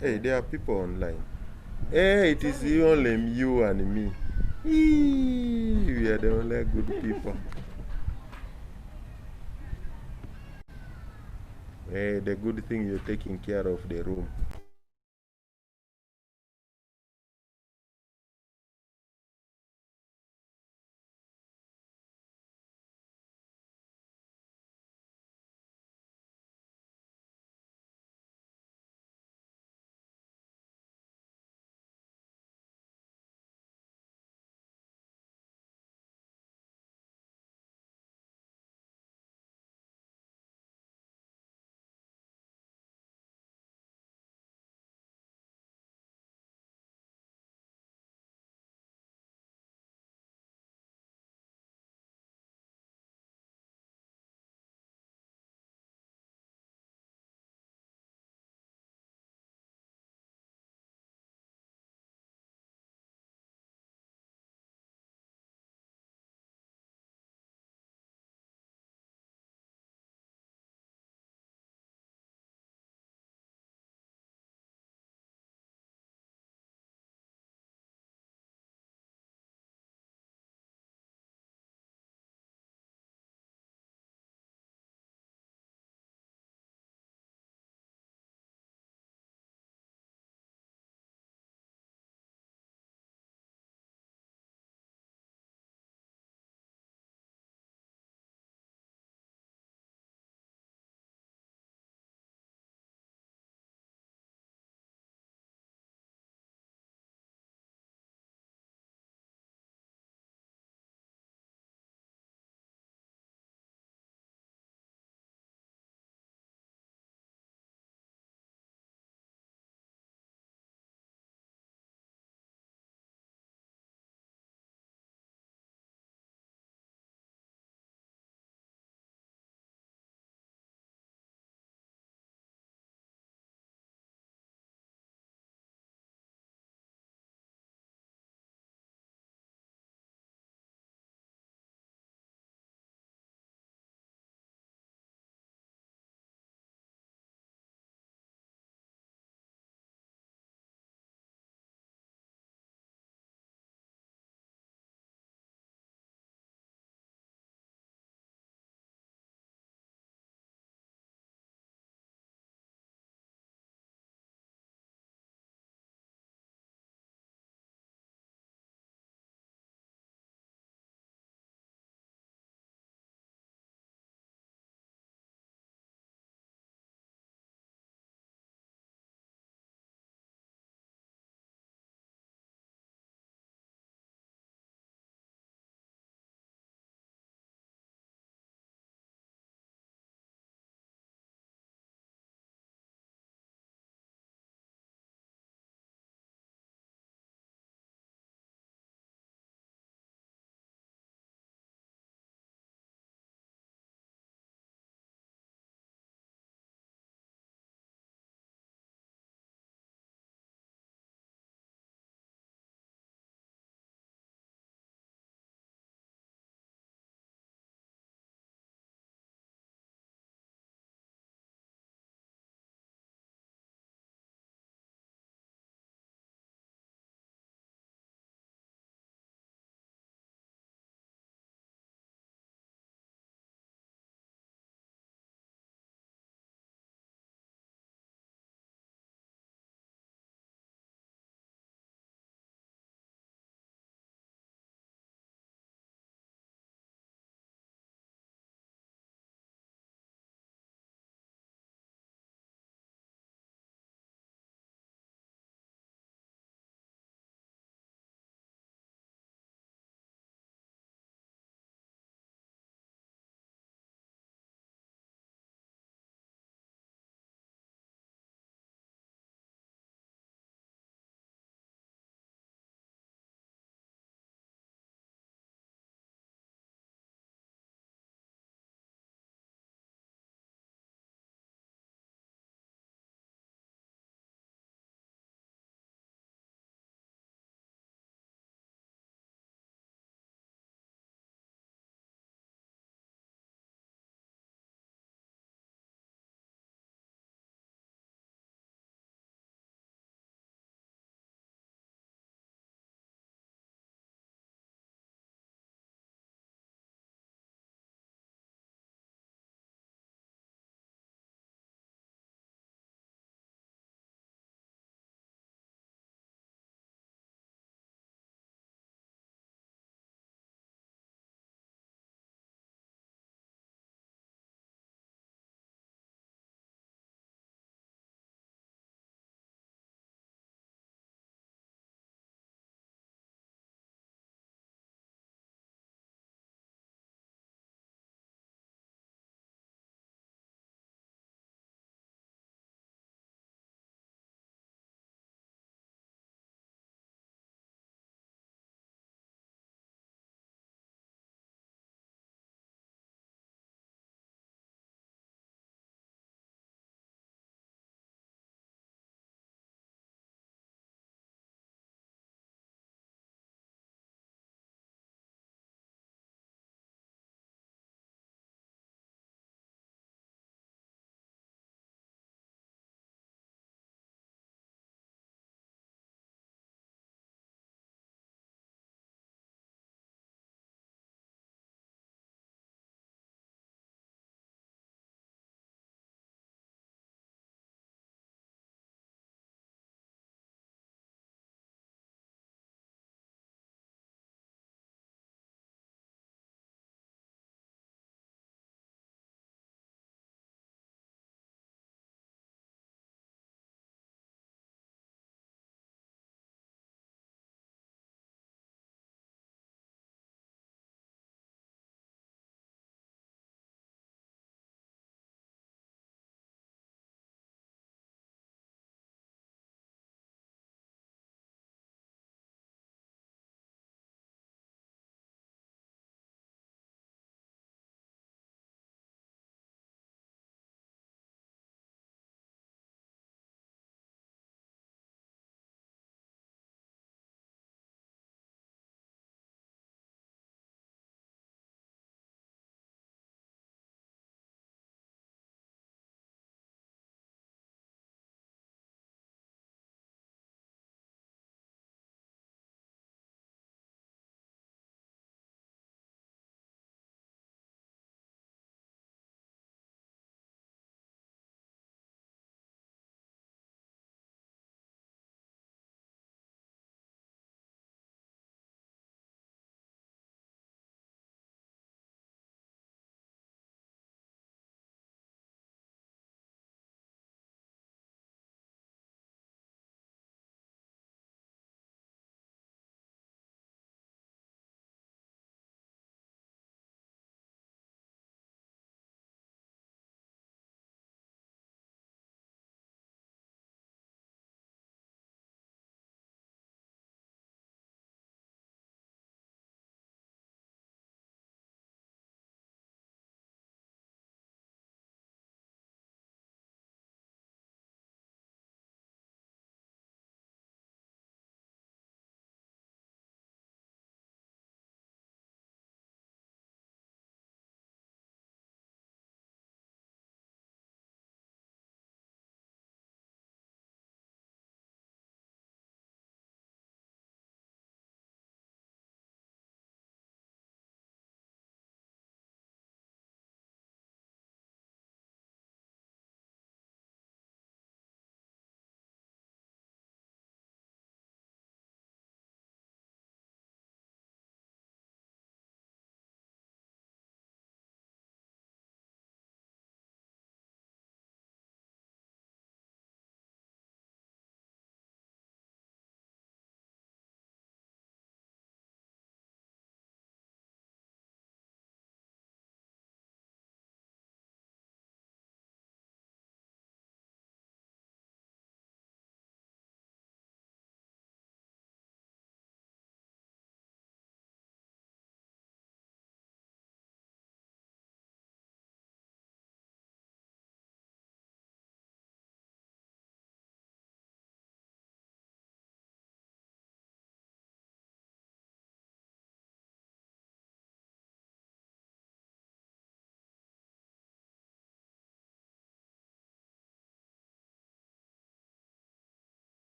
Hey, there are people online. Hey, it is only you and me. We are the only good people. Hey, the good thing you're taking care of the room.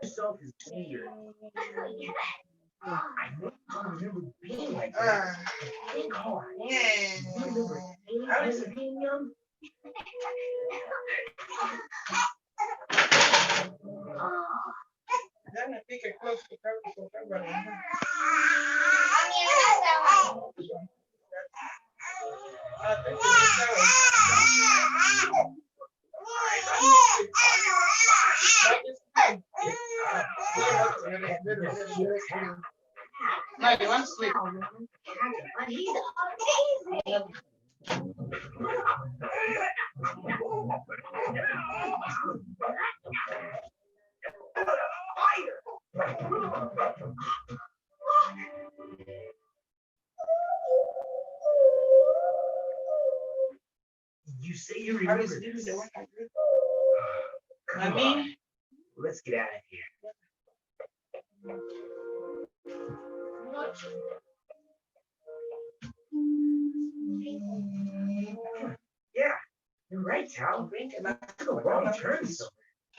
Yourself is weird. I don't remember being like that. Think hard. Yeah. You remember I was being young? Then I think it close to cover. No, you want to sleep. But he's amazing. You say you remember this. I mean, let's get out of here. Yeah, you're right, Tal. I took a wrong turn somewhere.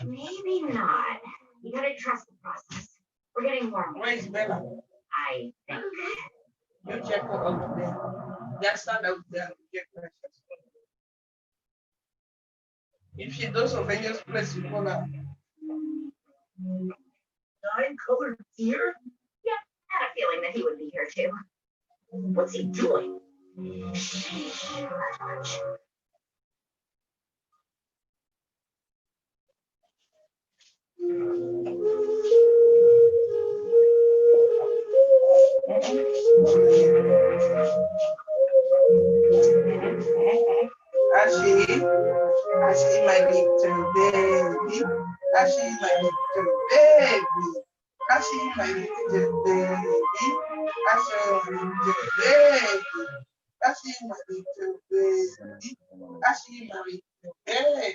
Maybe not. You gotta trust the process. We're getting warm. Where's Bella? I think. You check her over there. That's not out there. If she does something, just press it on her. 9-colored deer? Yeah, I had a feeling that he would be here too. What's he doing? Ashley, my little baby. Ashley, my little baby. Ashley, my little baby. Ashley, my little baby. Ashley, my little baby. Ashley, my little baby.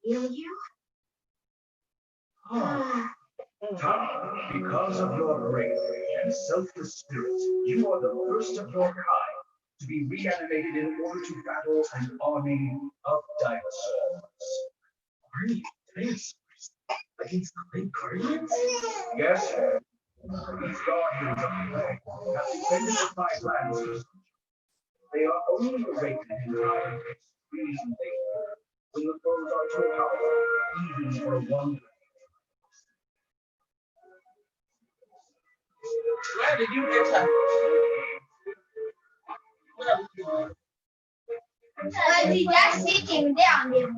Is it you? Oh. Because of your bravery and selfless spirit, you are the first of your kind to be reanimated in order to battle an army of dinosaurs. Army of dinosaurs? Against great guardians? Yes. These guardians of the plague have defended the five lands. They are only awakened in time reason when the foes are too powerful, even for one. Where did you get her? Si ya sitting down there.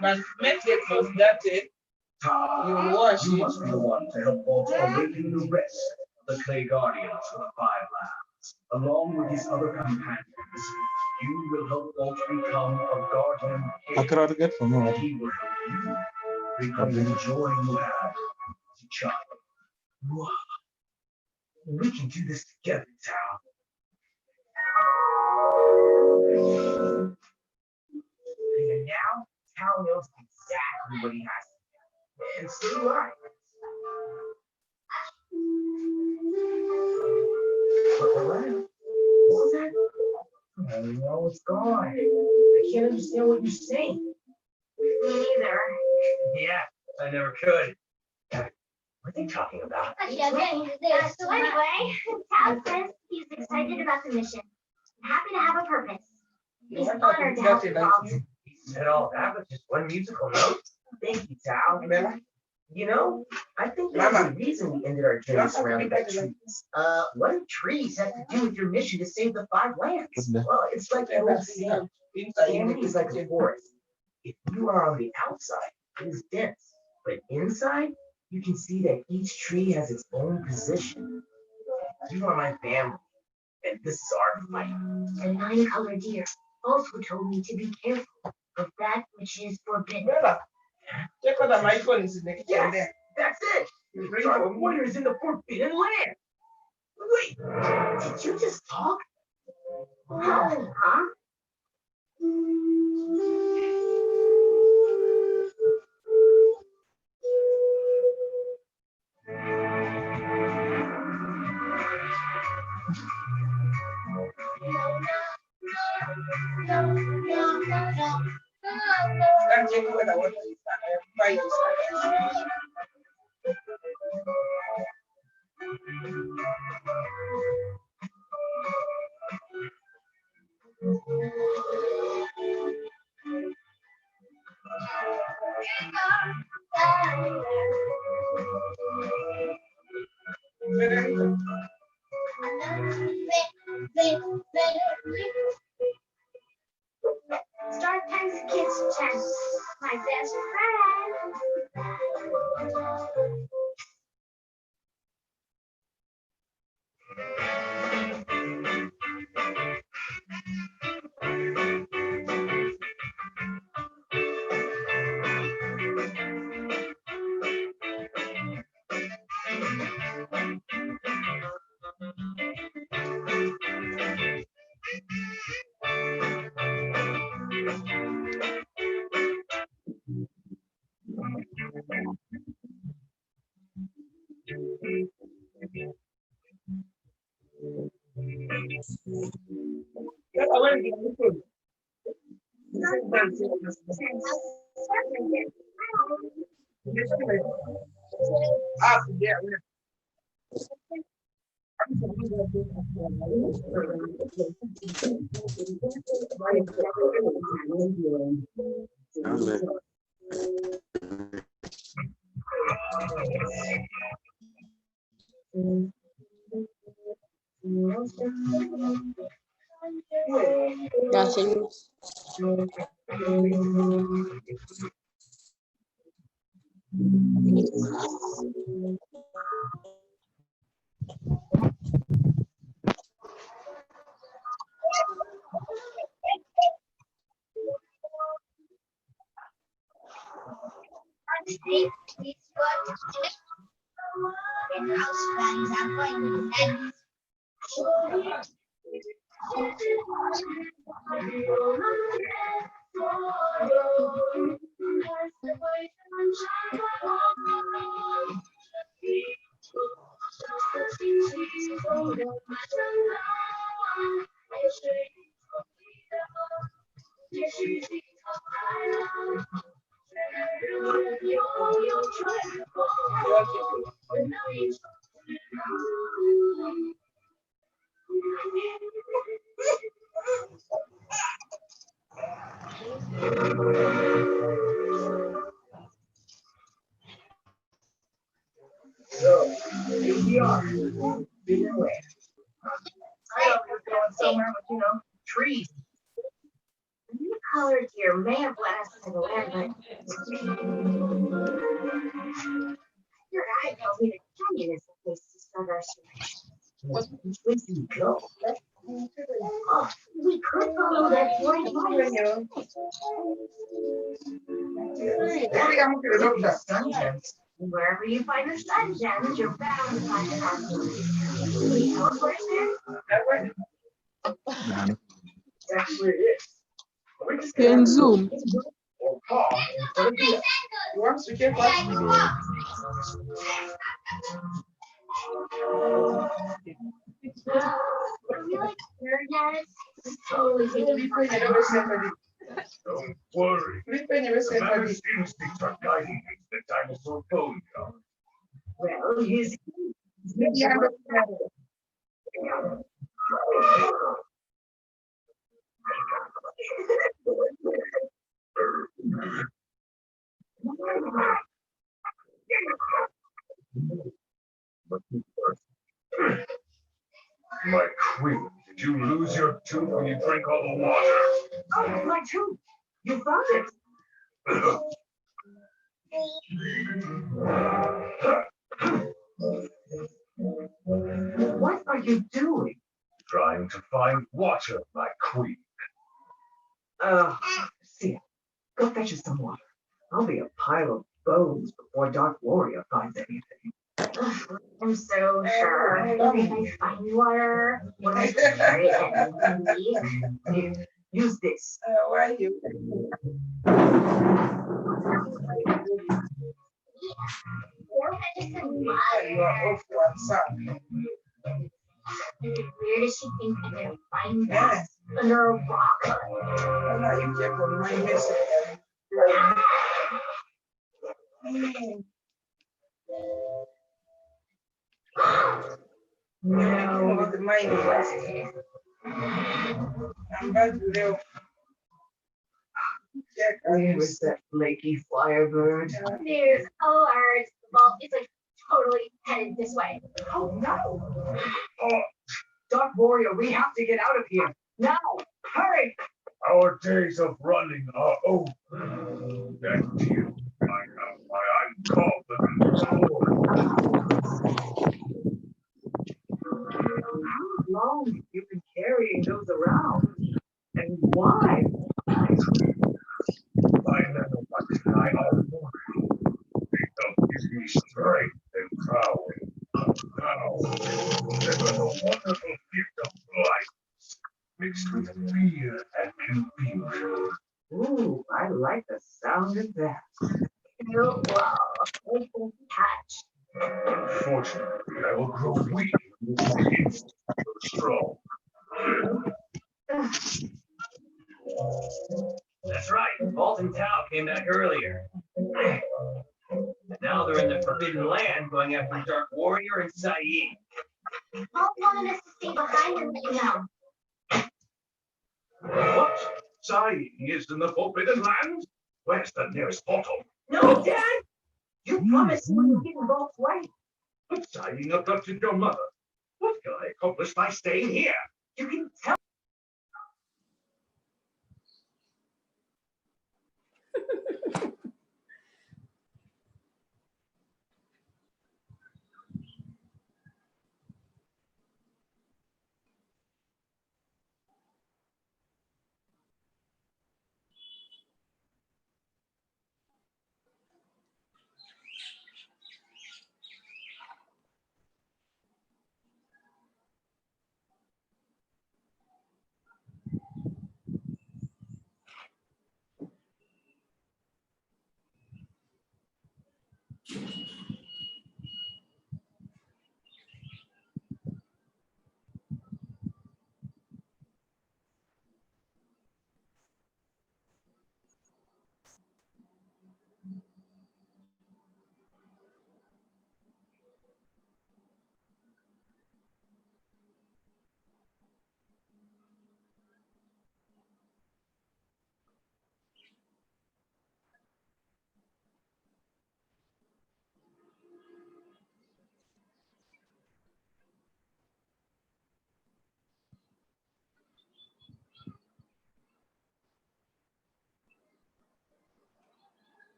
But make it was that it. You watch. You must be the one to help Walt awaken the rest of the Clay Guardians of the Five Lands. Along with his other companions, you will help Walt become a guardian. I could have get from her. He will help you become the joy you had as a child. Wow. We can do this together, Tal. And now, Tal knows exactly what he has to do. And so do I. What was that? Oh no, it's gone. I can't understand what you're saying. Me neither. Yeah, I never could. What are they talking about? So anyway, Tal says he's excited about the mission. Happy to have a purpose. He's honored to help Walt. He said all that with just one musical note. Thank you, Tal. You know, I think there's a reason we ended our journey surrounded by trees. What do trees have to do with your mission to save the five lands? Well, it's like an old saying. Sand is like a forest. If you are on the outside, it is dense. But inside, you can see that each tree has its own position. You are my family, and this is our fight. The 9-colored deer also told me to be careful of that which is forbidden. Check out my phone is in the kitchen there. That's it. Our warrior is in the forbidden land. Wait, did you just talk? Huh? Start time's kids chance. My best friend. Ya, seguimos. So, here we are. Been away. I know we're going somewhere, but trees. The new color deer may have led us to the land, but your eye tells me the canyon is the place to start our search. Which way do we go? Oh, we could follow that white line. Wherever you find a sun gems, you're bound to find an arc. Can you tell us where it's there? That way? Actually, it is. We're just gonna En Zoom. or call instead of do that. You want to get back? I really scared, guys. This is totally taking my Don't worry. The mammoth's instincts are guiding him to the dinosaur bone yard. Well, he's My queen, did you lose your tooth when you drank all the water? Oh, my tooth! You found it! What are you doing? Trying to find water, my queen. See, go fetch us some water. I'll be a pile of bones before Dark Warrior finds anything. I'm so sure. If I find water, what I carry it and me. Use this. Why you? Or I just said mud. You are off WhatsApp. Is it weird as she thinks I'm gonna find that under a rock? You kept on my message. No, the mind was. I'm back to the check. Where's that flaky firebird? There's alert. The vault is like totally headed this way. Oh no! Oh, Dark Warrior, we have to get out of here now! Hurry! Our days of running are over. Thank you. I have my uncommon sword. How long have you been carrying those around? And why? I never want to die all morning. They don't give me strength and power. Now, live in a wonderful gift of light, mixed with fear and confusion. Ooh, I like the sound of that. Wow. Catch. Unfortunately, I will grow weak and instantly strong. That's right. Vault and Tao came back earlier. And now they're in the Forbidden Land going after Dark Warrior and Saeed. Vault wanted us to stay behind and let you know. What? Saeed is in the Forbidden Land? Where's the nearest portal? No, Dad! You promised you wouldn't get in Vault's way. But Saeed abducted your mother. What can I accomplish by staying here? You can tell.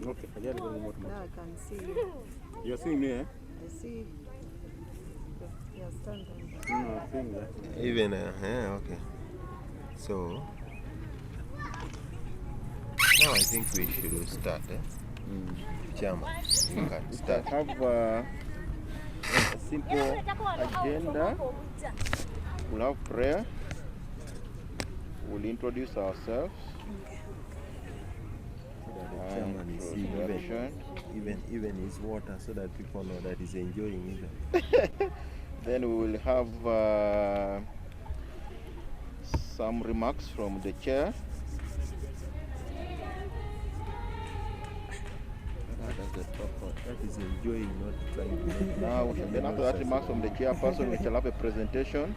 Okay, I get it. Now I can see you. You're seeing me, eh? I see you're standing. No, I'm seeing that. Even, okay. So, now I think we should start, Chairman, you can start. Have a simple agenda. We'll have prayer. We'll introduce ourselves. The chairman is even his water so that people know that he's enjoying it. Then we will have some remarks from the chair. That is enjoying, not trying to make Now, then after that remarks from the chairperson, we shall have a presentation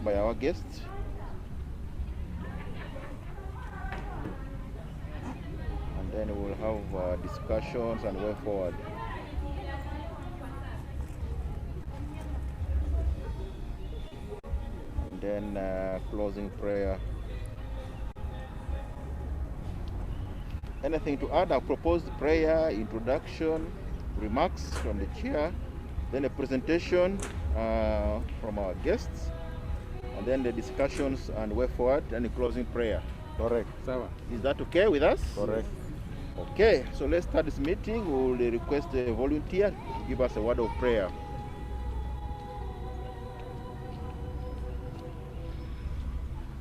by our guests. And then we'll have discussions and way forward. And then closing prayer. Anything to add? A proposed prayer, introduction, remarks from the chair, then a presentation from our guests, and then the discussions and way forward, and a closing prayer. Correct. Is that okay with us? Correct. Okay, so let's start this meeting. We will request a volunteer to give us a word of prayer.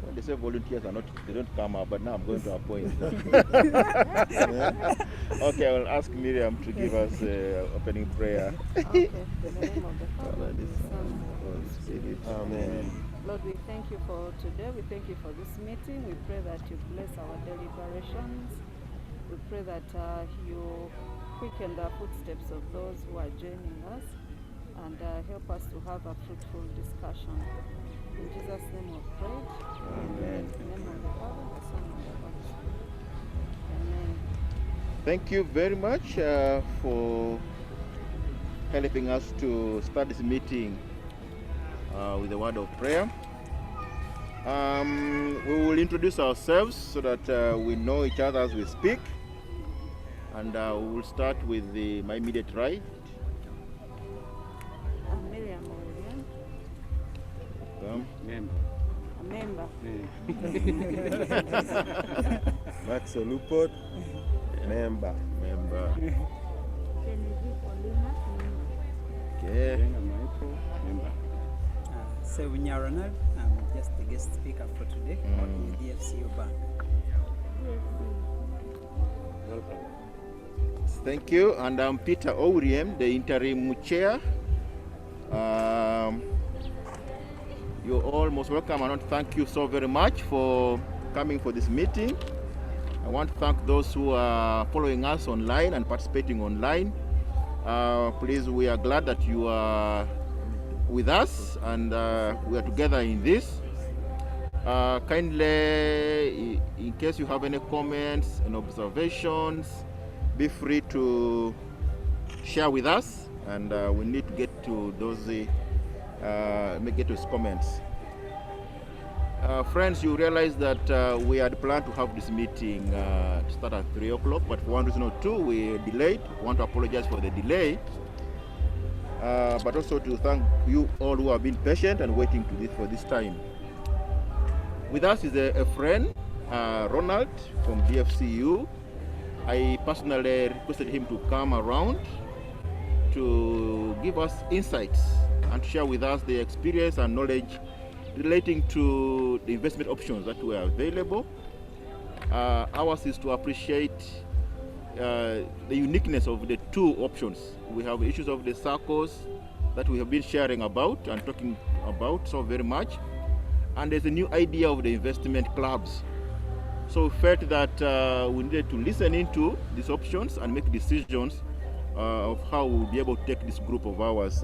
When they say volunteers they don't come up, but now I'm going to appoint them. Okay, I will ask Miriam to give us an opening prayer. Okay. In the name of the Father, the Son, and the Holy Spirit. Amen. Lord, we thank you for today. We thank you for this meeting. We pray that you bless our deliberations. We pray that you quicken the footsteps of those who are joining us and help us to have a fruitful discussion. In Jesus' name we pray. Amen. In the name of the Father, the Son, and the Holy Spirit. Amen. Thank you very much for helping us to start this meeting with a word of prayer. We will introduce ourselves so that we know each other as we speak. And we will start with my immediate right. Miriam William, Member. a member. Max Olupot, member. Okay. Member. Sevunya Ronald, I'm just the guest speaker for today on the EAFFS Bank. Welcome. Thank you, and I'm Peter Ouriem, the interim chair. You're all most welcome. I want to thank you so very much for coming for this meeting. I want to thank those who are following us online and participating online. Please, we are glad that you are with us and we are together in this. Kindly, in case you have any comments and observations, be free to share with us, and we need to get to those comments. Friends, you realize that we had planned to have this meeting to start at 3 o'clock, but for one reason or two, we delayed. We want to apologize for the delay, but also to thank you all who have been patient and waiting for this time. With us is a friend, Ronald from DFCU. I personally requested him to come around to give us insights and to share with us the experience and knowledge relating to the investment options that were available. Ours is to appreciate the uniqueness of the two options. We have issues of the circles that we have been sharing about and talking about so very much. And there's a new idea of the investment clubs. So we felt that we needed to listen into these options and make decisions of how we'll be able to take this group of ours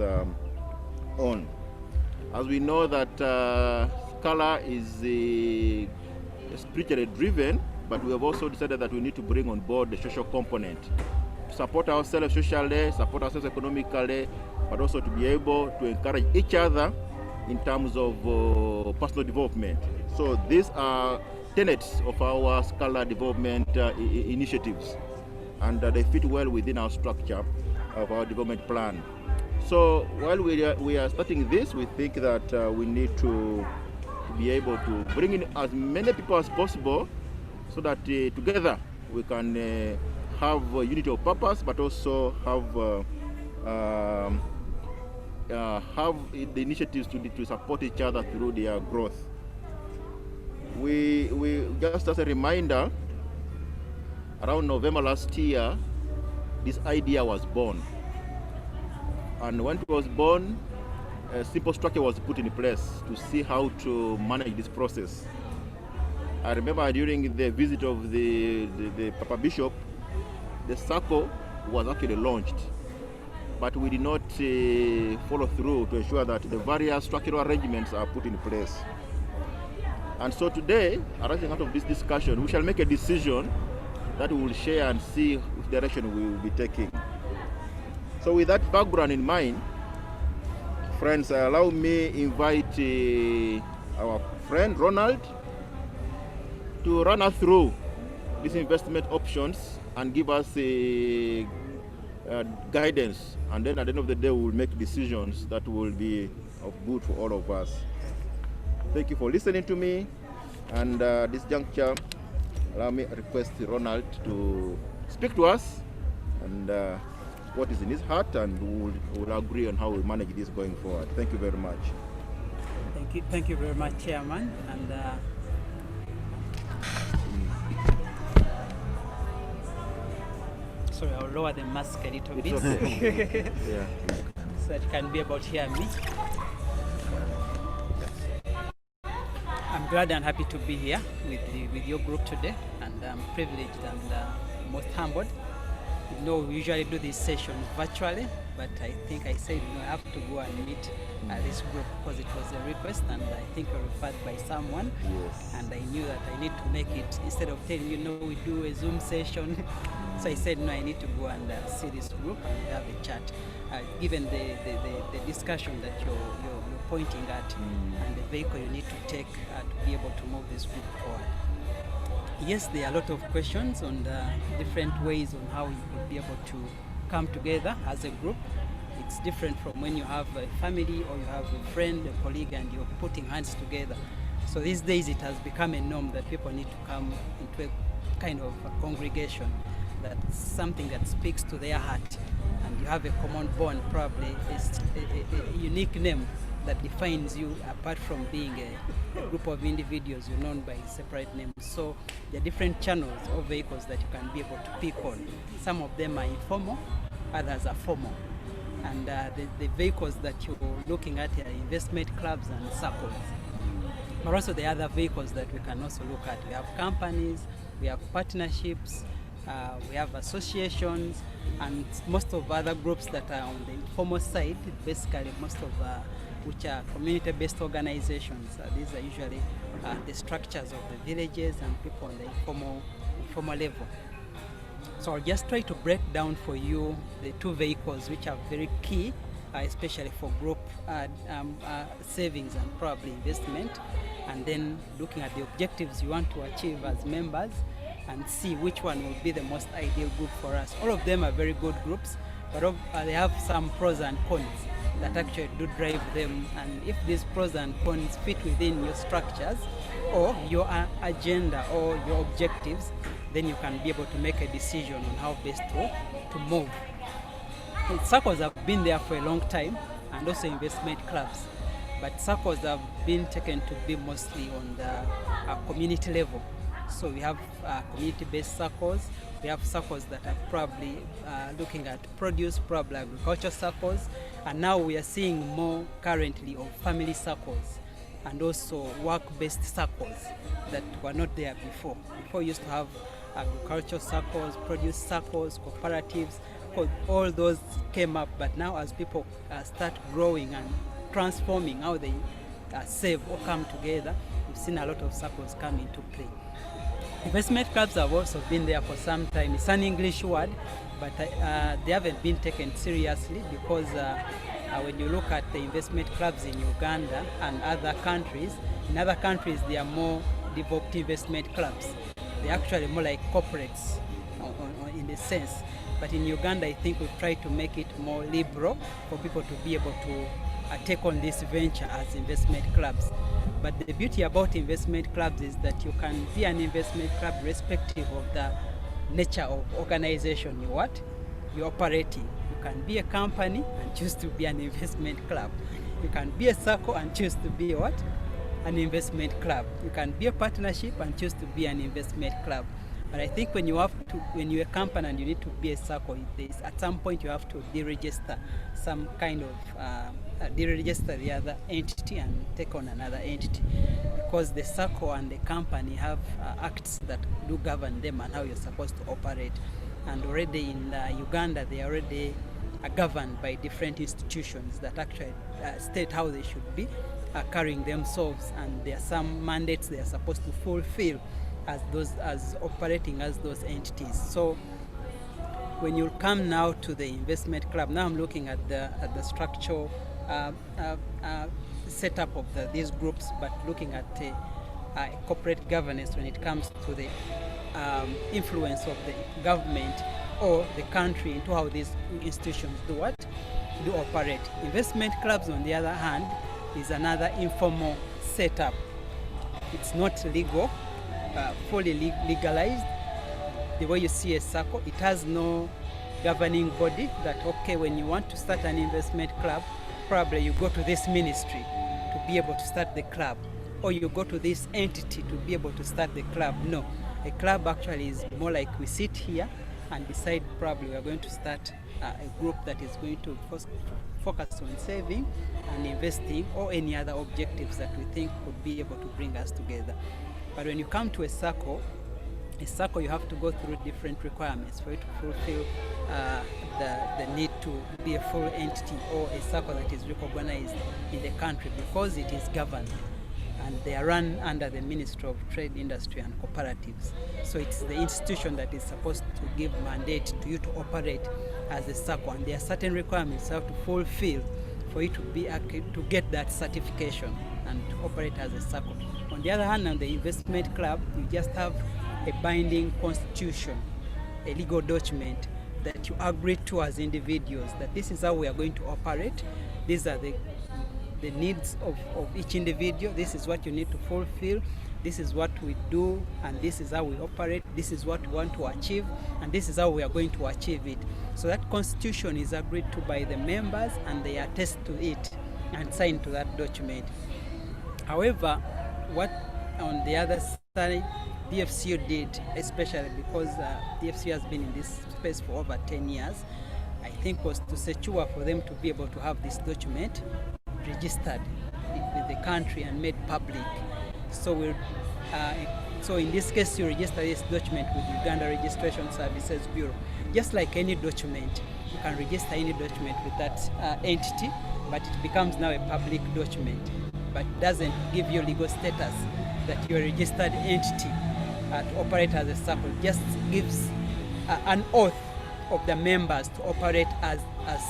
on. As we know that Scala is spiritually driven, but we have also decided that we need to bring on board the social component to support ourselves socially, support ourselves economically, but also to be able to encourage each other in terms of personal development. So these are tenets of our scholar development initiatives, and they fit well within our structure of our development plan. So while we are starting this, we think that we need to be able to bring in as many people as possible, so that together we can have a unity of purpose, but also have the initiatives to support each other through their growth. We just as a reminder, around November last year, this idea was born. And when it was born, a simple structure was put in place to see how to manage this process. I remember during the visit of the Papa Bishop, the circle was actually launched, but we did not follow through to ensure that the various structural arrangements are put in place. And so today, arising out of this discussion, we shall make a decision that we will share and see which direction we will be taking. So with that background in mind, friends, allow me invite our friend Ronald to run us through these investment options and give us a guidance, and then at the end of the day we will make decisions that will be of good for all of us. Thank you for listening to me, and this juncture, allow me to request Ronald to speak to us and what is in his heart, and we'll agree on how we manage this going forward. Thank you very much. Thank you very much, Chairman. And sorry, I'll lower the mask a little bit. Okay. Yeah. So that you can be able to hear me. I'm glad and happy to be here with your group today, and I'm privileged and most humbled. You know, we usually do these sessions virtually, but I think I said, I have to go and meet this group because it was a request, and I think referred by someone. Yes. And I knew that I need to make it, instead of telling you, we do a Zoom session. So I said, no, I need to go and see this group and have a chat. Given the discussion that you're pointing at, and the vehicle you need to take to be able to move this group forward. Yes, there are a lot of questions on the different ways on how you could be able to come together as a group. It's different from when you have a family or you have a friend, a colleague, and you're putting hands together. So these days it has become a norm that people need to come into a kind of a congregation, that's something that speaks to their heart, and you have a common bond, probably a unique name that defines you apart from being a group of individuals you're known by separate names. So there are different channels or vehicles that you can be able to pick on. Some of them are informal, others are formal. And the vehicles that you're looking at are investment clubs and circles. But also the other vehicles that we can also look at. We have companies, we have partnerships, we have associations, and most of other groups that are on the informal side, basically most of which are community-based organizations. These are usually the structures of the villages and people on the informal level. So I'll just try to break down for you the two vehicles which are very key, especially for group savings and probably investment, and then looking at the objectives you want to achieve as members and see which one will be the most ideal group for us. All of them are very good groups, but they have some pros and cons that actually do drive them, and if these pros and cons fit within your structures or your agenda or your objectives, then you can be able to make a decision on how best to move. And circles have been there for a long time, and also investment clubs, but circles have been taken to be mostly on the community level. So we have community-based circles. We have circles that are probably looking at produce, probably agriculture circles, and now we are seeing more currently of family circles and also work-based circles that were not there before. Before we used to have agricultural circles, produce circles, cooperatives, all those came up, but now as people start growing and transforming how they save or come together, we've seen a lot of circles come into play. Investment clubs have also been there for some time. It's an English word, but they haven't been taken seriously because when you look at the investment clubs in Uganda and other countries, in other countries they are more developed investment clubs. They're actually more like corporates in the sense. But in Uganda, I think we've tried to make it more liberal for people to be able to take on this venture as investment clubs. But the beauty about investment clubs is that you can be an investment club irrespective of the nature of organization you're operating. You can be a company and choose to be an investment club. You can be a circle and choose to be an investment club. You can be a partnership and choose to be an investment club. But I think when you're a company and you need to be a circle, at some point you have to deregister some kind of deregister the other entity and take on another entity, because the circle and the company have acts that do govern them and how you're supposed to operate. And already in Uganda, they already are governed by different institutions that actually state how they should be carrying themselves, and there are some mandates they are supposed to fulfill as operating as those entities. So when you come now to the investment club, now I'm looking at the structural setup of these groups, but looking at corporate governance when it comes to the influence of the government or the country into how these institutions do operate. Investment clubs, on the other hand, is another informal setup. It's not legal, fully legalized. The way you see a circle, it has no governing body that, okay, when you want to start an investment club, probably you go to this ministry to be able to start the club, or you go to this entity to be able to start the club. No, a club actually is more like we sit here and decide probably we are going to start a group that is going to focus on saving and investing or any other objectives that we think could be able to bring us together. But when you come to a circle you have to go through different requirements for it to fulfill the need to be a full entity or a circle that is recognized in the country, because it is governed and they are run under the Ministry of Trade, Industry and Cooperatives. So it's the institution that is supposed to give mandate to you to operate as a circle, and there are certain requirements you have to fulfill for you to get that certification and to operate as a circle. On the other hand, on the investment club, you just have a binding constitution, a legal document that you agree to as individuals, that this is how we are going to operate, these are the needs of each individual, this is what you need to fulfill, this is what we do, and this is how we operate, this is what we want to achieve, and this is how we are going to achieve it. So that constitution is agreed to by the members, and they attest to it and sign to that document. However, what on the other side DFCU did, especially because DFCU has been in this space for over 10 years, I think was to secure for them to be able to have this document registered with the country and made public. So in this case, you register this document with Uganda Registration Services Bureau. Just like any document, you can register any document with that entity, but it becomes now a public document, but it doesn't give you legal status that you're a registered entity to operate as a circle. It just gives an oath of the members to operate as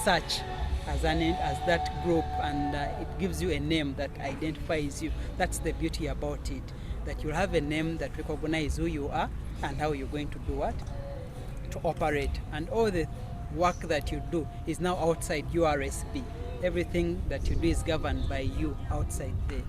such, as that group, and it gives you a name that identifies you. That's the beauty about it, that you'll have a name that recognizes who you are and how you're going to do what? To operate. And all the work that you do is now outside URSB. Everything that you do is governed by you outside the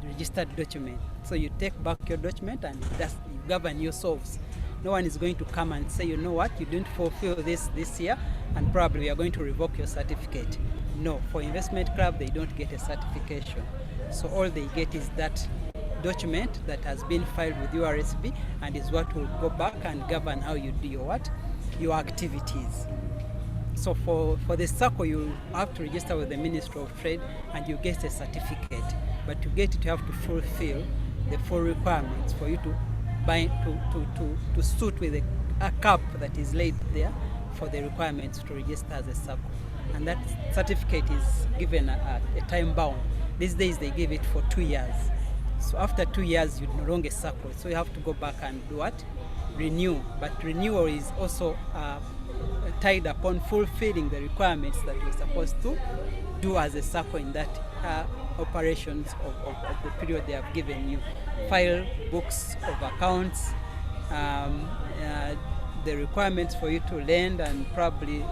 registered document. So you take back your document and you govern yourselves. No one is going to come and say, you know what, you didn't fulfill this year, and probably we are going to revoke your certificate. No, for investment club, they don't get a certification. So all they get is that document that has been filed with URSB, and is what will go back and govern how you do your activities. So for the circle, you have to register with the Ministry of Trade and you get a certificate. But to get it, you have to fulfill the full requirements for you to suit with a cap that is laid there for the requirements to register as a circle. And that certificate is given a time bound. These days they give it for 2 years. So after 2 years, you no longer circle. So you have to go back and do what? Renew. But renewal is also tied upon fulfilling the requirements that you're supposed to do as a circle in that operations of the period they have given you. file books of accounts, the requirements for you to lend and probably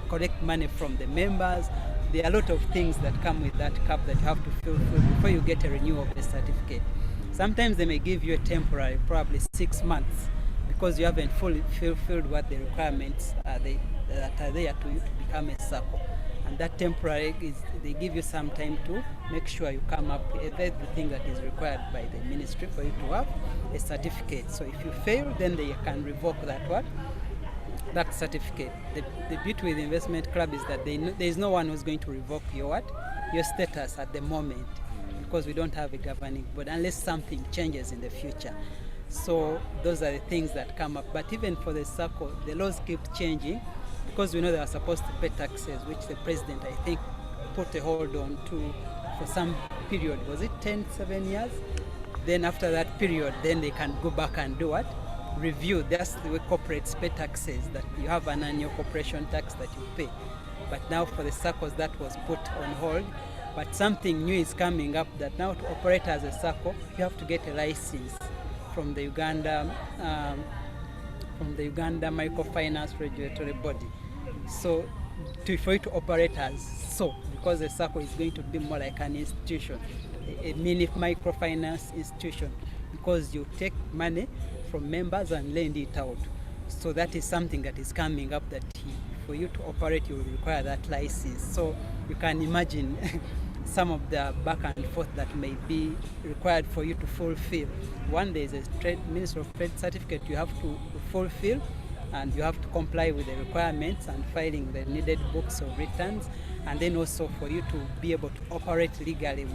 collect money from the members. There are a lot of things that come with that CAP that you have to fulfill before you get a renewal of the certificate. Sometimes they may give you a temporary, probably 6 months, because you haven't fully fulfilled what the requirements are that are there to you to become a SACCO. And that temporary is, they give you some time to make sure you come up with everything that is required by the ministry for you to have a certificate. So if you fail, then they can revoke that certificate. The beauty with the investment club is that there is no one who's going to revoke your status at the moment, because we don't have a governing board unless something changes in the future. So those are the things that come up. But even for the SACCO, the laws keep changing, because we know they are supposed to pay taxes, which the president, I think, put a hold on to for some period. Was it 7 years? Then after that period, then they can go back and do what? Review. That's the way corporates pay taxes, that you have an annual corporation tax that you pay. But now for the SACCOs, that was put on hold. But something new is coming up, that now to operate as a SACCO, you have to get a license from the Uganda Microfinance Regulatory Body. So for you to operate as because the SACCO is going to be more like an institution, a mini microfinance institution, because you take money from members and lend it out. So that is something that is coming up, that for you to operate, you will require that license. So you can imagine some of the back and forth that may be required for you to fulfill. One, there is a Ministry of Trade certificate you have to fulfill, and you have to comply with the requirements and filing the needed books of returns, and then also for you to be able to operate legally,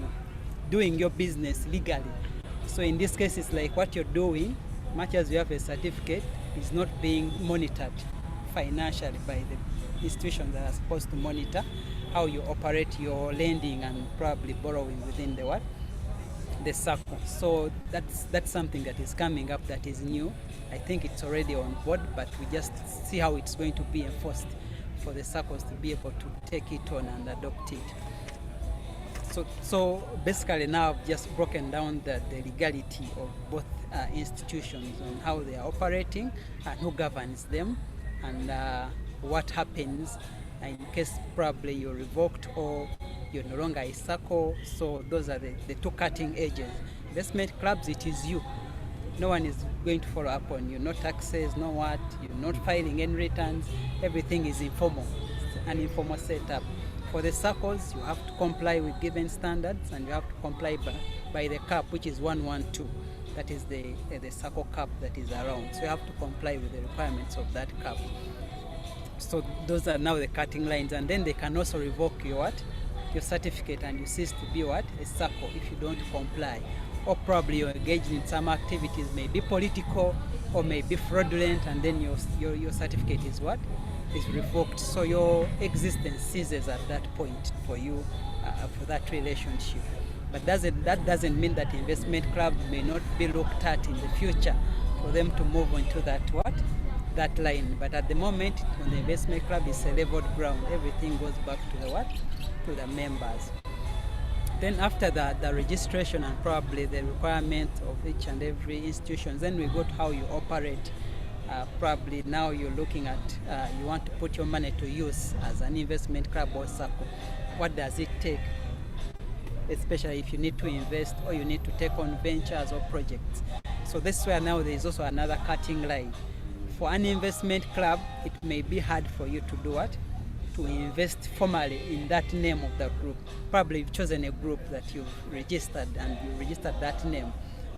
doing your business legally. So in this case, it's like what you're doing, much as you have a certificate, is not being monitored financially by the institutions that are supposed to monitor how you operate your lending and probably borrowing within the SACCO. So that's something that is coming up that is new. I think it's already on board, but we just see how it's going to be enforced for the SACCOs to be able to take it on and adopt it. So basically now I've just broken down the legality of both institutions on how they are operating and who governs them, and what happens in case probably you're revoked or you're no longer a SACCO. So those are the two cutting edges. Investment clubs, it is you. No one is going to follow up on you. No taxes, no what. You're not filing any returns. Everything is informal. It's an informal setup. For the SACCOs, you have to comply with given standards, and you have to comply by the cap, which is 112. That is the SACCO cap that is around. So you have to comply with the requirements of that cap. So those are now the cutting lines, and then they can also revoke your certificate, and you cease to be a SACCO if you don't comply, or probably you're engaged in some activities, maybe political or maybe fraudulent, and then your certificate is revoked. So your existence ceases at that point for you, for that relationship. But that doesn't mean that investment club may not be looked at in the future for them to move on to that line. But at the moment, when the investment club is a leveled ground, everything goes back to the members. Then after the registration and probably the requirement of each and every institution, then we go to how you operate. Probably now you're looking at, you want to put your money to use as an investment club or SACCO. What does it take? Especially if you need to invest or you need to take on ventures or projects. So this is where now there is also another cutting line. For an investment club, it may be hard for you to do what? To invest formally in that name of the group. Probably you've chosen a group that you've registered, and you registered that name.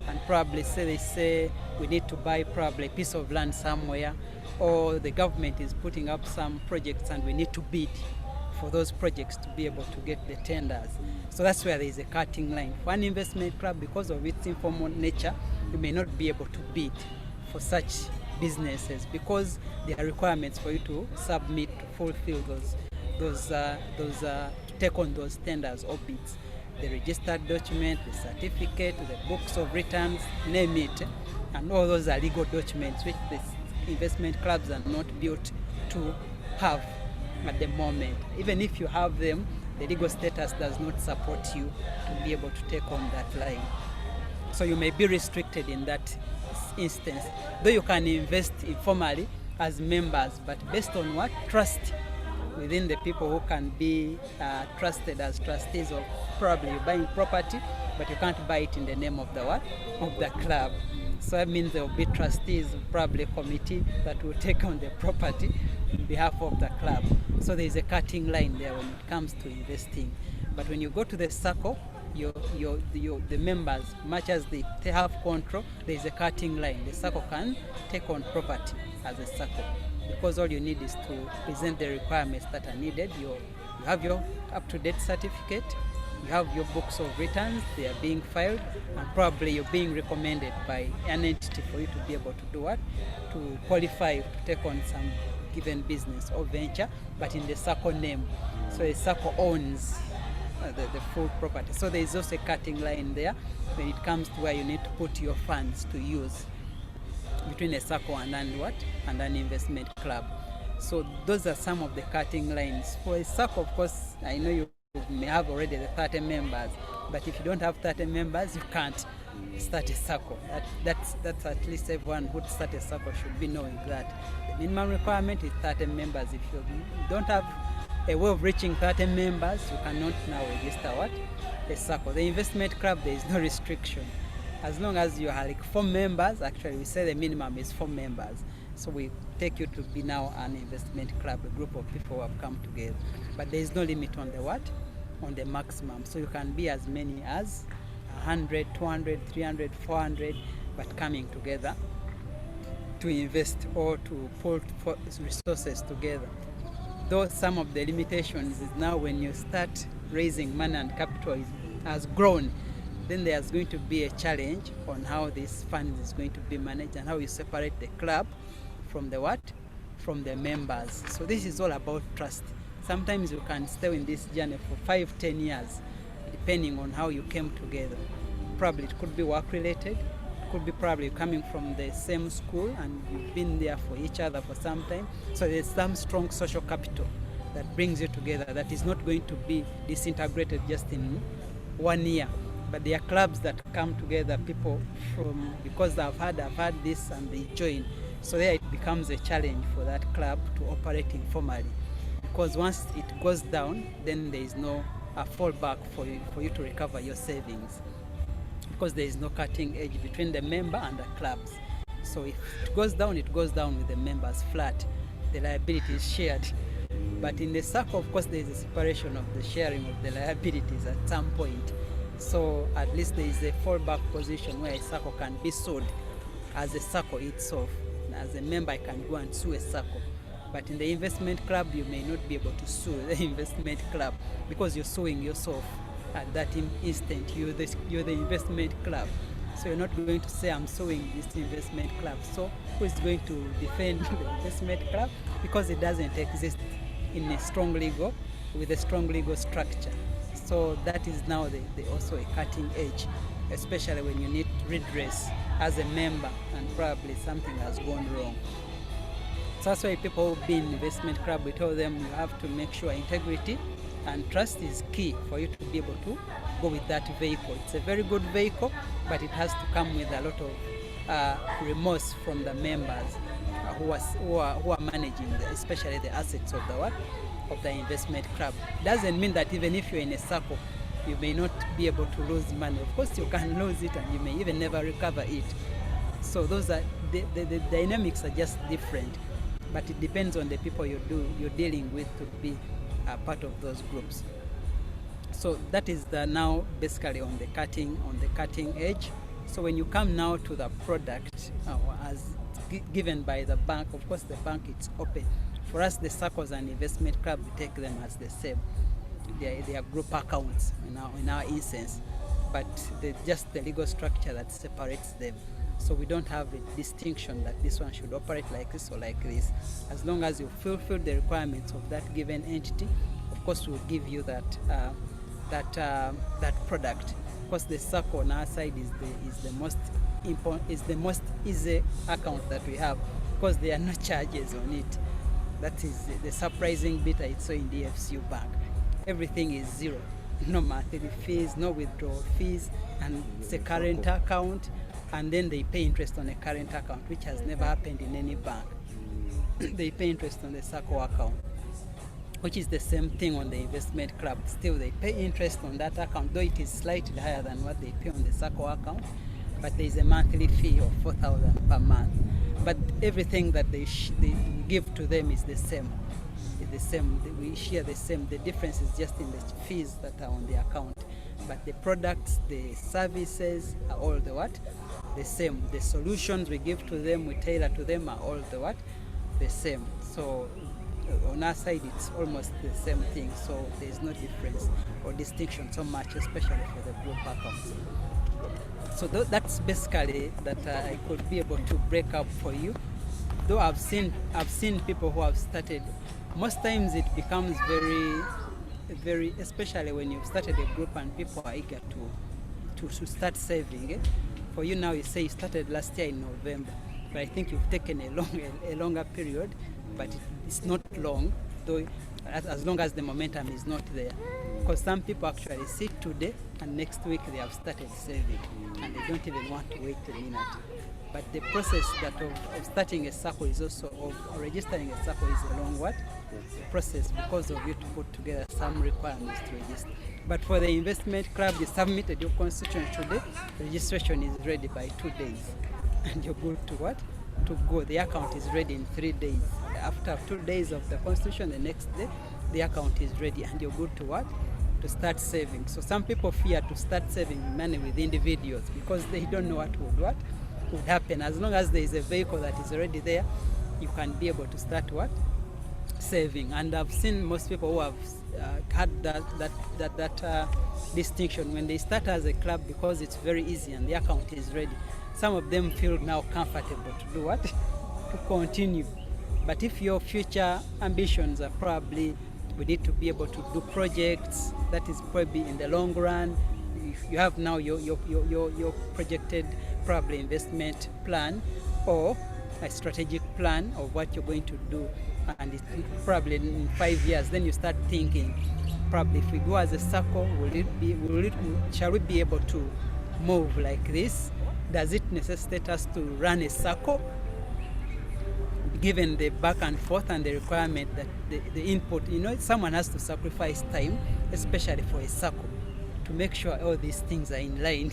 And probably they say we need to buy probably a piece of land somewhere, or the government is putting up some projects and we need to bid for those projects to be able to get the tenders. So that's where there is a cutting line. For an investment club, because of its informal nature, you may not be able to bid for such businesses, because there are requirements for you to submit, to fulfill to take on those tenders or bids. The registered document, the certificate, the books of returns, name it, and all those are legal documents which the investment clubs are not built to have at the moment. Even if you have them, the legal status does not support you to be able to take on that line. So you may be restricted in that instance, though you can invest informally as members, but based on what? Trust within the people who can be trusted as trustees of, probably you're buying property, but you can't buy it in the name of the what? Of the club. So that means there will be trustees, probably a committee that will take on the property on behalf of the club. So there is a cutting line there when it comes to investing. But when you go to the circle, the members, much as they have control, there is a cutting line. The circle can take on property as a circle, because all you need is to present the requirements that are needed. You have your up-to-date certificate, you have your books of returns, they are being filed, and probably you're being recommended by an entity for you to be able to do what? To qualify to take on some given business or venture, but in the circle name. So a circle owns the full property. So there is also a cutting line there when it comes to where you need to put your funds to use between a circle and what? And an investment club. So those are some of the cutting lines. For a circle, of course, I know you may have already the 30 members, but if you don't have 30 members, you can't start a circle. That's at least everyone who start a circle should be knowing that. The minimum requirement is 30 members. If you don't have a way of reaching 30 members, you cannot now register what? A circle. The investment club, there is no restriction. As long as you are like 4 members, actually we say the minimum is 4 members. So we take you to be now an investment club, a group of people who have come together. But there is no limit on the what? On the maximum. So you can be as many as 100, 200, 300, 400, but coming together to invest or to put resources together. Though some of the limitations is now when you start raising money and capital has grown, then there's going to be a challenge on how this fund is going to be managed and how you separate the club from the what? From the members. So this is all about trust. Sometimes you can stay in this journey for 5, 10 years, depending on how you came together. Probably it could be work related, it could be probably coming from the same school and you've been there for each other for some time. So there's some strong social capital that brings you together that is not going to be disintegrated just in 1 year. But there are clubs that come together, people from, because I've had this and they join. So there it becomes a challenge for that club to operate informally. Because once it goes down, then there is no fallback for you to recover your savings. Because there is no cutting edge between the member and the clubs. So if it goes down with the members flat. The liability is shared. But in the circle, of course, there is a separation of the sharing of the liabilities at some point. So at least there is a fallback position where a circle can be sued as a circle itself. As a member, I can go and sue a circle. But in the investment club, you may not be able to sue the investment club because you're suing yourself at that instant. You're the investment club. So you're not going to say, I'm suing this investment club. So who is going to defend the investment club? Because it doesn't exist in a strong legal, with a strong legal structure. So that is now also a cutting edge, especially when you need redress as a member and probably something has gone wrong. So that's why people who be in investment club, we tell them you have to make sure integrity and trust is key for you to be able to go with that vehicle. It's a very good vehicle, but it has to come with a lot of remorse from the members who are managing, especially the assets of the investment club. Doesn't mean that even if you're in a circle, you may not be able to lose money. Of course, you can lose it and you may even never recover it. So those are the dynamics are just different, but it depends on the people you're dealing with to be part of those groups. So that is now basically on the cutting edge. So when you come now to the product as given by the bank, of course the bank it's open. For us, the circles and investment club, we take them as the same. They are group accounts in our instance, but just the legal structure that separates them. So we don't have a distinction that this one should operate like this or like this. As long as you fulfill the requirements of that given entity, of course we'll give you that product. Of course, the circle on our side is the most easy account that we have because there are no charges on it. That is the surprising bit I saw in the FCU bank. Everything is zero. no monthly fees, no withdrawal fees, and it's a current account, and then they pay interest on a current account, which has never happened in any bank. They pay interest on the SACCO account, which is the same thing on the investment club. Still, they pay interest on that account, though it is slightly higher than what they pay on the SACCO account, but there is a monthly fee of 4,000 per month. But everything that they give to them is the same. It's the same. We share the same. The difference is just in the fees that are on the account. But the products, the services are all the what? The same. The solutions we give to them, we tailor to them are all the what? The same. So on our side, it's almost the same thing. So there's no difference or distinction so much, especially for the group accounts. So that's basically that I could be able to break up for you. Though I've seen people who have started. Most times it becomes very, especially when you've started a group and people are eager to start saving. For you now, you say you started last year in November, but I think you've taken a longer period, but it's not long, though, as long as the momentum is not there. Because some people actually sit today and next week they have started saving and they don't even want to wait a minute. But the process of starting a SACCO is also, of registering a SACCO is a long process because of you to put together some requirements to register. But for the investment club, you submitted your constitution today, registration is ready by 2 days. And you're good to what? To go. The account is ready in 3 days. After 2 days of the constitution, the next day, the account is ready and you're good to what? To start saving. So some people fear to start saving money with individuals because they don't know what would happen. As long as there is a vehicle that is already there, you can be able to start what? Saving. And I've seen most people who have had that distinction when they start as a club because it's very easy and the account is ready. Some of them feel now comfortable to do what? To continue. But if your future ambitions are probably, we need to be able to do projects, that is probably in the long run. You have now your projected probably investment plan or a strategic plan of what you're going to do, and it's probably in 5 years, then you start thinking, probably if we go as a SACCO, shall we be able to move like this? Does it necessitate us to run a SACCO? Given the back and forth and the requirement that the input, someone has to sacrifice time, especially for a SACCO, to make sure all these things are in line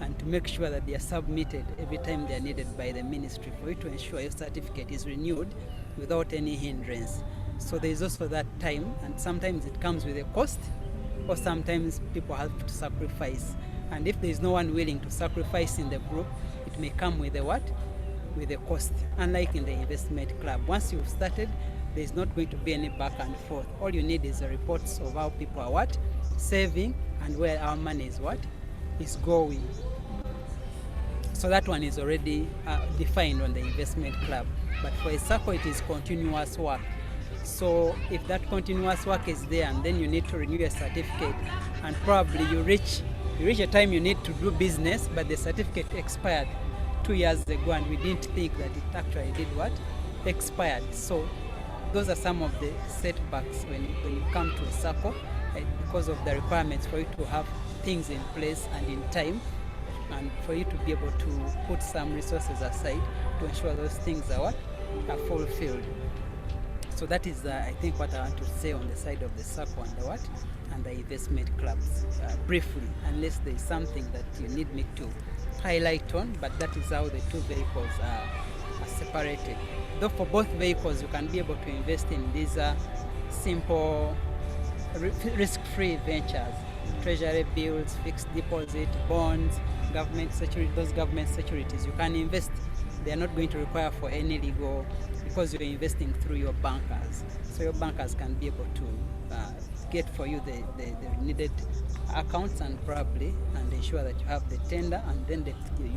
and to make sure that they are submitted every time they are needed by the ministry for you to ensure your certificate is renewed without any hindrance. So there is also that time, and sometimes it comes with a cost, or sometimes people have to sacrifice. And if there is no one willing to sacrifice in the group, it may come with a what? With a cost. Unlike in the investment club, once you've started, there is not going to be any back and forth. All you need is the reports of how people are what? Saving, and where our money is what? Is going. So that one is already defined on the investment club. But for a SACCO, it is continuous work. So if that continuous work is there and then you need to renew a certificate, and probably you reach a time you need to do business, but the certificate expired 2 years ago and we didn't think that it actually did what? Expired. So those are some of the setbacks when you come to a SACCO, because of the requirements for you to have things in place and in time, and for you to be able to put some resources aside to ensure those things are what? Are fulfilled. So that is, I think, what I want to say on the side of the SACCO and the what? And the investment clubs, briefly, unless there is something that you need me to highlight on, but that is how the two vehicles are separated. Though for both vehicles, you can be able to invest in these simple, risk-free ventures, treasury bills, fixed deposit, bonds, government security, those government securities. You can invest. They are not going to require for any legal, because you're investing through your bankers. So your bankers can be able to get for you the needed accounts and ensure that you have the tender, and then you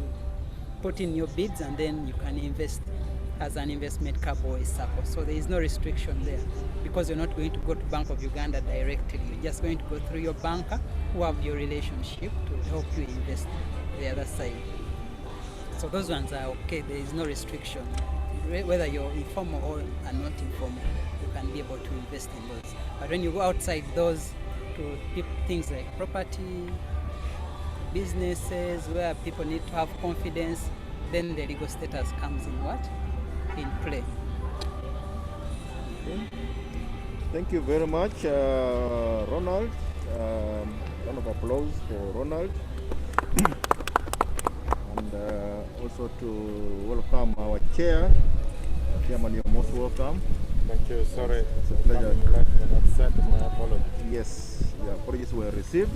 put in your bids, and then you can invest as an investment club or a SACCO. So there is no restriction there, because you're not going to go to Bank of Uganda directly. You're just going to go through your banker who have your relationship to help you invest the other side. So those ones are okay. There is no restriction. Whether you're informal or not informal, you can be able to invest in those. But when you go outside those, to things like property, businesses, where people need to have confidence, then the legal status comes in what? In play. Okay. Thank you very much, Ronald. Round of applause for Ronald. And also to welcome our chair. Chairman, you're most welcome. Thank you. Sorry, it's a pleasure. My apologies. Yes, your apologies were received.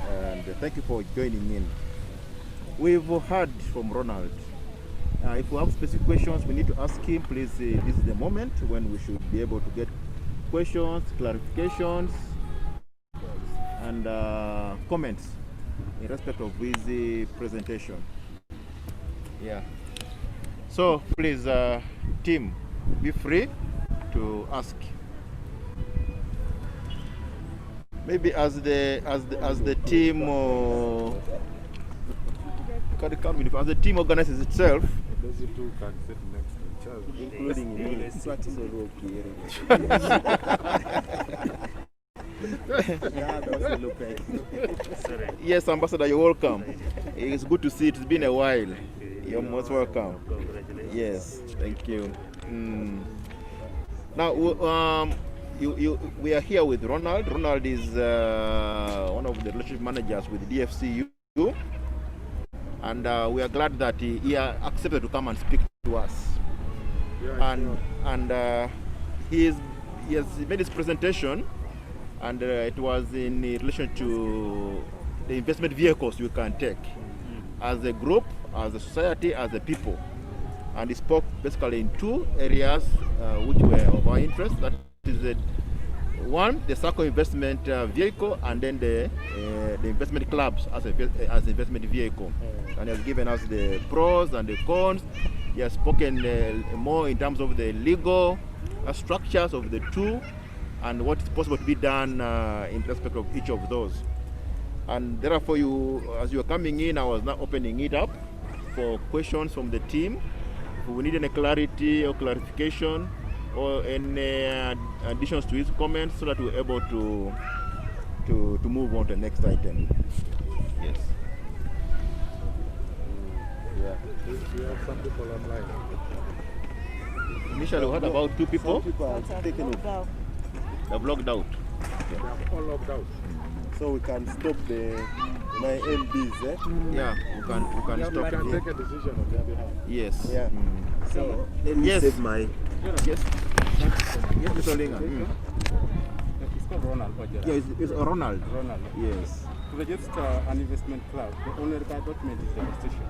And thank you for joining in. We've heard from Ronald. If we have specific questions we need to ask him, please, this is the moment when we should be able to get questions, clarifications, and comments in respect of his presentation. Yeah. So please, team, be free to ask. Maybe as the team, as the team organizes itself. Those two can sit next to each other, including me. Yes, Ambassador, you're welcome. It's good to see you. It's been a while. You're most welcome. Yes, thank you. Now, we are here with Ronald. Ronald is one of the relationship managers with DFCU. And we are glad that he accepted to come and speak to us. Yeah, and he has made his presentation, and it was in relation to the investment vehicles we can take as a group, as a society, as a people. And he spoke basically in two areas which were of our interest. That is one, the circle investment vehicle, and then the investment clubs as investment vehicle. And he has given us the pros and the cons. He has spoken more in terms of the legal structures of the two and what is possible to be done in respect of each of those. And therefore, as you are coming in, I was now opening it up for questions from the team. If we need any clarity or clarification or any additions to his comments, so that we're able to move on to the next item. Yes. Yeah. We have some people online. Initially, we had about 2 people. Some people are taken off. They've logged out. They are all logged out. So we can stop my MDs, eh? Yeah, we can stop We can it. take a decision on their behalf. Yes. Yeah. So let me Yes. save my. Yes. Yes, Mr. Linga. It's called Ronald. Yeah, it's Ronald. Ronald. Yes. To register an investment club, the only required document is the registration.